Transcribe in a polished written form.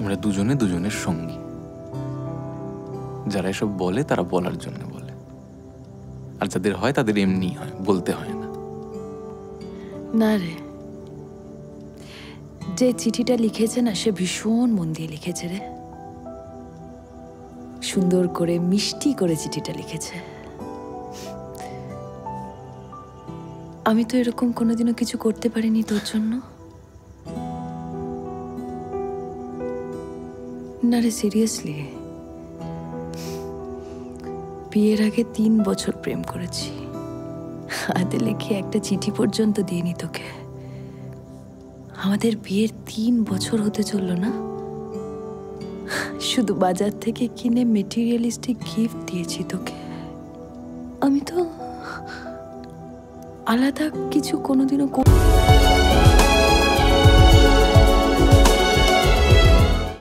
আমরা দুজনে দুজনের সঙ্গী। যারা এসব বলে তারা বলার জন্য বলে, আর যাদের হয় তাদের এমনি হয়, বলতে হয় না। না রে, যে চিঠিটা লিখেছে না সে ভীষণ মন দিয়ে লিখেছে রে। সুন্দর করে মিষ্টি করে চিঠিটা লিখেছে। আমি তো এরকম কোনোদিনও কিছু করতে পারিনি তোর জন্য। না রে, সিরিয়াসলি, বিয়ের আগে 3 বছর প্রেম করেছি, হাতে লিখে একটা চিঠি পর্যন্ত দিইনি তোকে। আমাদের বিয়ের 3 বছর হতে চললো না, শুধু বাজার থেকে কিনে মেটেরিয়ালিস্টিক গিফট দিয়েছি তোকে। আমি তো আলাদা কিছু কোনোদিনও